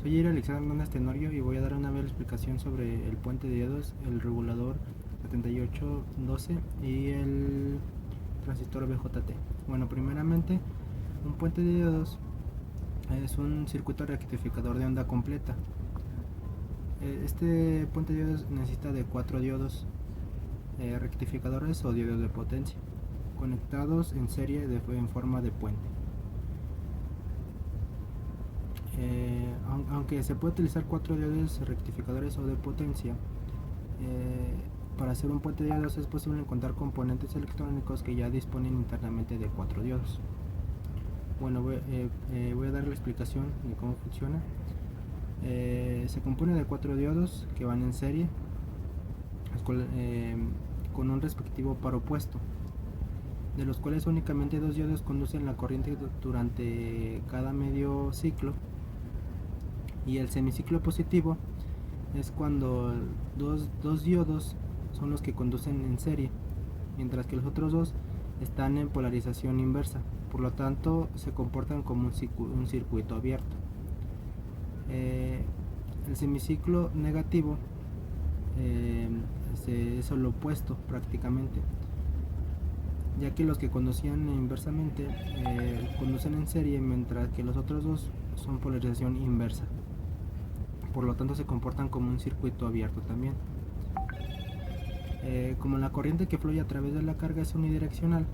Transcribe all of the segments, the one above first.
Soy Ira Alexander Hernández Tenorio y voy a dar una breve explicación sobre el puente de diodos, el regulador 7812 y el transistor BJT. Bueno, primeramente, un puente de diodos es un circuito rectificador de onda completa. Este puente de diodos necesita de 4 diodos rectificadores o diodos de potencia conectados en serie en forma de puente. Aunque se puede utilizar 4 diodos rectificadores o de potencia, para hacer un puente de diodos es posible encontrar componentes electrónicos que ya disponen internamente de 4 diodos. Bueno, voy a dar la explicación de cómo funciona. Se compone de 4 diodos que van en serie con un respectivo par opuesto, de los cuales únicamente 2 diodos conducen la corriente durante cada medio ciclo, y el semiciclo positivo es cuando dos diodos son los que conducen en serie, mientras que los otros dos están en polarización inversa, por lo tanto se comportan como un circuito abierto. El semiciclo negativo es lo opuesto prácticamente, ya que los que conducían inversamente conducen en serie, mientras que los otros dos son polarización inversa, por lo tanto se comportan como un circuito abierto también. Como la corriente que fluye a través de la carga es unidireccional,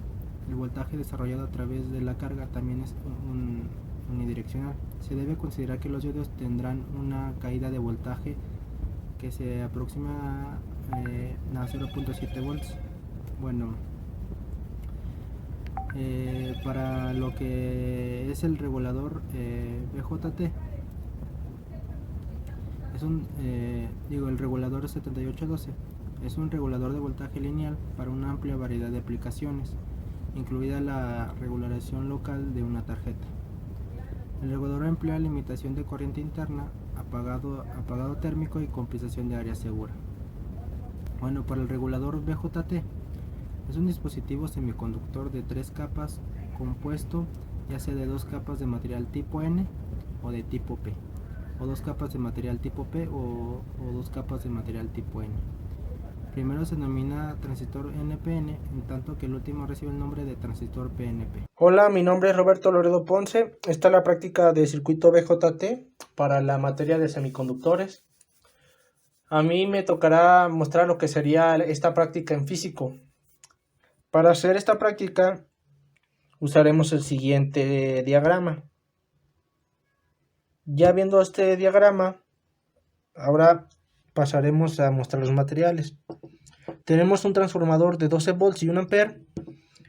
el voltaje desarrollado a través de la carga también es unidireccional. Se debe considerar que los diodos tendrán una caída de voltaje que se aproxima a 0.7 volts. Bueno, para lo que es el regulador BJT, el regulador 7812 es un regulador de voltaje lineal para una amplia variedad de aplicaciones, incluida la regulación local de una tarjeta. El regulador emplea limitación de corriente interna, apagado térmico y compensación de área segura. Bueno, para el regulador BJT es un dispositivo semiconductor de 3 capas compuesto ya sea de 2 capas de material tipo N o de tipo P, o 2 capas de material tipo P o 2 capas de material tipo N. Primero se denomina transistor NPN, en tanto que el último recibe el nombre de transistor PNP. Hola, mi nombre es Roberto Loredo Ponce. Esta es la práctica de circuito BJT para la materia de semiconductores. A mí me tocará mostrar lo que sería esta práctica en físico. Para hacer esta práctica usaremos el siguiente diagrama. Ya viendo este diagrama, ahora pasaremos a mostrar los materiales. Tenemos un transformador de 12 volts y 1 ampere,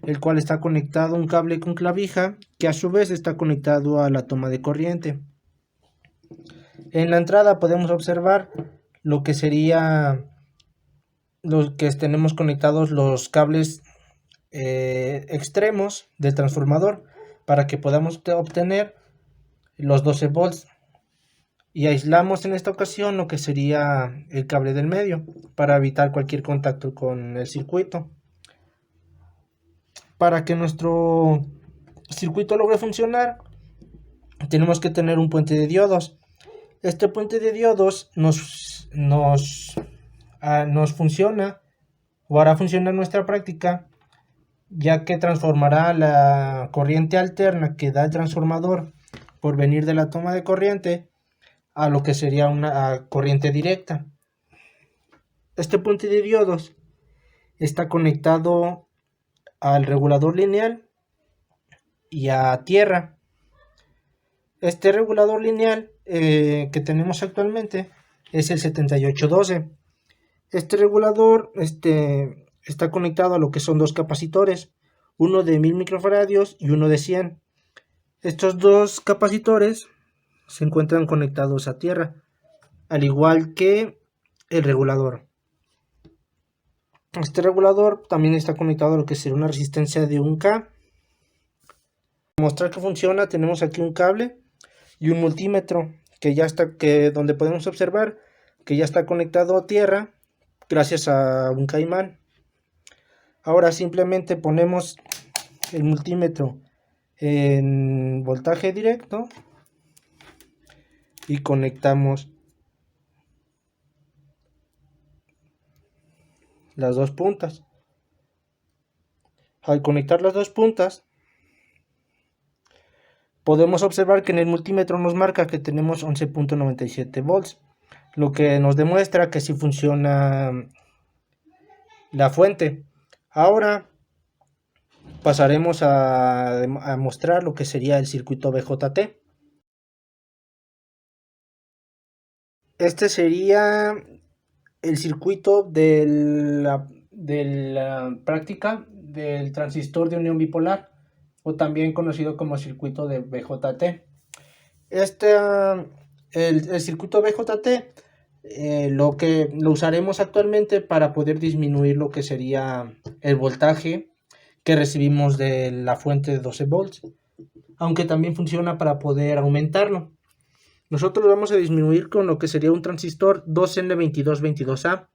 el cual está conectado a un cable con clavija, que a su vez está conectado a la toma de corriente. En la entrada podemos observar lo que sería lo que tenemos conectados los cables extremos del transformador para que podamos obtener los 12 volts, y aislamos en esta ocasión lo que sería el cable del medio para evitar cualquier contacto con el circuito. Para que nuestro circuito logre funcionar, tenemos que tener un puente de diodos. Este puente de diodos nos funciona o hará funcionar nuestra práctica, ya que transformará la corriente alterna que da el transformador por venir de la toma de corriente a lo que sería una corriente directa. Este puente de diodos está conectado al regulador lineal y a tierra. Este regulador lineal que tenemos actualmente es el 7812. Este regulador está conectado a lo que son dos capacitores, uno de 1000 microfaradios y uno de 100. Estos dos capacitores se encuentran conectados a tierra, al igual que el regulador. Este regulador también está conectado a lo que sería una resistencia de 1K. Para mostrar que funciona, tenemos aquí un cable y un multímetro donde podemos observar que ya está conectado a tierra gracias a un caimán. Ahora simplemente ponemos el multímetro en voltaje directo y conectamos las dos puntas. Al conectar las dos puntas, podemos observar que en el multímetro nos marca que tenemos 11.97 volts, lo que nos demuestra que sí funciona la fuente. Ahora pasaremos a mostrar lo que sería el circuito BJT. Este sería el circuito de la práctica del transistor de unión bipolar, o también conocido como circuito de BJT. El circuito BJT lo usaremos actualmente para poder disminuir lo que sería el voltaje que recibimos de la fuente de 12 volts, aunque también funciona para poder aumentarlo. Nosotros vamos a disminuir con lo que sería un transistor 2N2222A.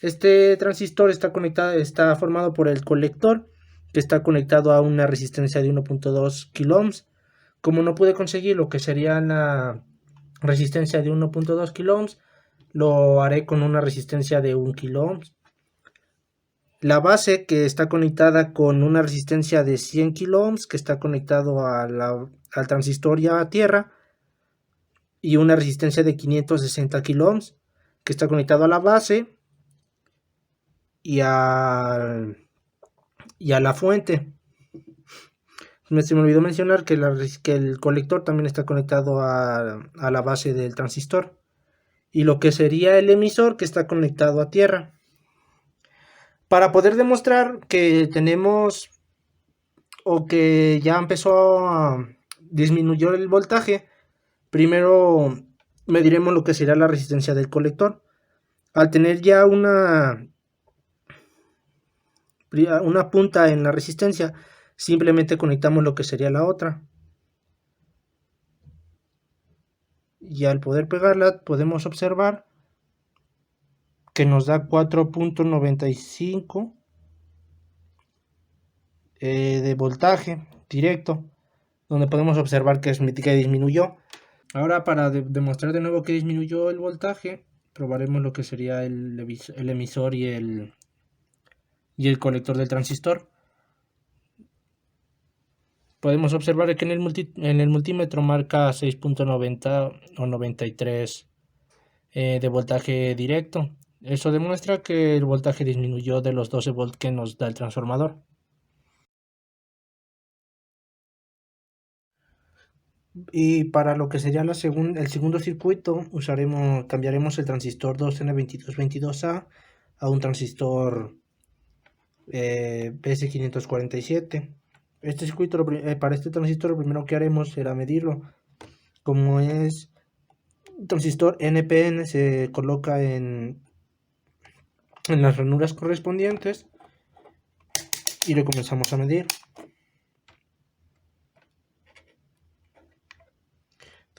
Este transistor está formado por el colector, que está conectado a una resistencia de 1.2 kΩ. Como no pude conseguir lo que sería la resistencia de 1.2 kΩ, lo haré con una resistencia de 1 kΩ. La base, que está conectada con una resistencia de 100 kΩ, que está conectado al transistor y a tierra, y una resistencia de 560 kΩ, que está conectado a la base y a la fuente. Se me olvidó mencionar que el colector también está conectado a la base del transistor, y lo que sería el emisor, que está conectado a tierra. Para poder demostrar que tenemos, o que ya empezó a disminuir el voltaje, primero mediremos lo que será la resistencia del colector. Al tener ya una punta en la resistencia, simplemente conectamos lo que sería la otra, y al poder pegarla podemos observar que nos da 4.95 de voltaje directo, donde podemos observar que disminuyó. Ahora, para demostrar de nuevo que disminuyó el voltaje, probaremos lo que sería el emisor y el colector del transistor. Podemos observar que en el multímetro marca 6.90 o 93 de voltaje directo. Eso demuestra que el voltaje disminuyó de los 12 volts que nos da el transformador. Y para lo que sería el segundo circuito, cambiaremos el transistor 2N2222A a un transistor PS547. Para este transistor, lo primero que haremos será medirlo. Como es transistor NPN, se coloca en las ranuras correspondientes y lo comenzamos a medir,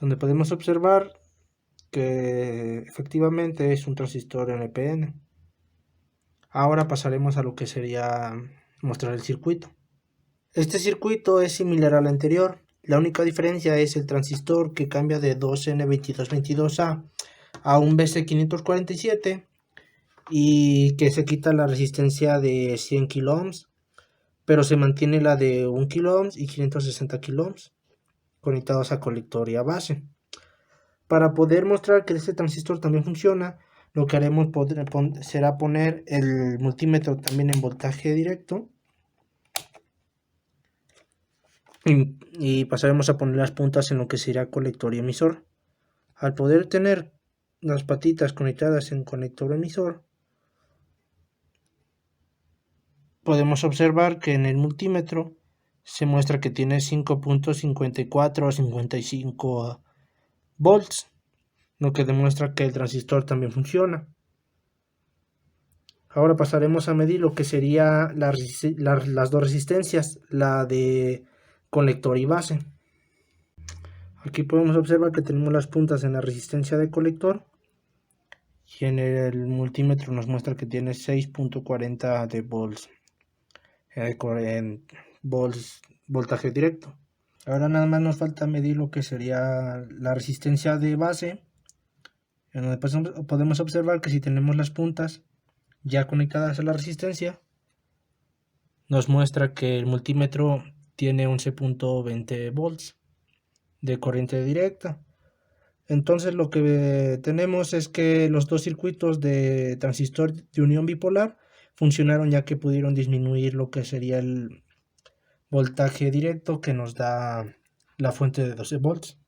donde podemos observar que efectivamente es un transistor NPN. Ahora pasaremos a lo que sería mostrar el circuito. Este circuito es similar al anterior. La única diferencia es el transistor, que cambia de 2N2222A a un BC547, y que se quita la resistencia de 100 kΩ, pero se mantiene la de 1 kΩ y 560 kΩ conectados a colector y a base. Para poder mostrar que este transistor también funciona, lo que haremos será poner el multímetro también en voltaje directo, y pasaremos a poner las puntas en lo que será colector y emisor. Al poder tener las patitas conectadas en conector emisor, podemos observar que en el multímetro se muestra que tiene 5.54 o 55 volts, lo que demuestra que el transistor también funciona. Ahora pasaremos a medir lo que sería las dos resistencias, la de colector y base. Aquí podemos observar que tenemos las puntas en la resistencia de colector, y en el multímetro nos muestra que tiene 6.40 de volts, voltaje directo. Ahora nada más nos falta medir lo que sería la resistencia de base, en donde podemos observar que si tenemos las puntas ya conectadas a la resistencia, nos muestra que el multímetro tiene 11.20 volts de corriente directa. Entonces lo que tenemos es que los dos circuitos de transistor de unión bipolar funcionaron, ya que pudieron disminuir lo que sería el voltaje directo que nos da la fuente de 12 volts.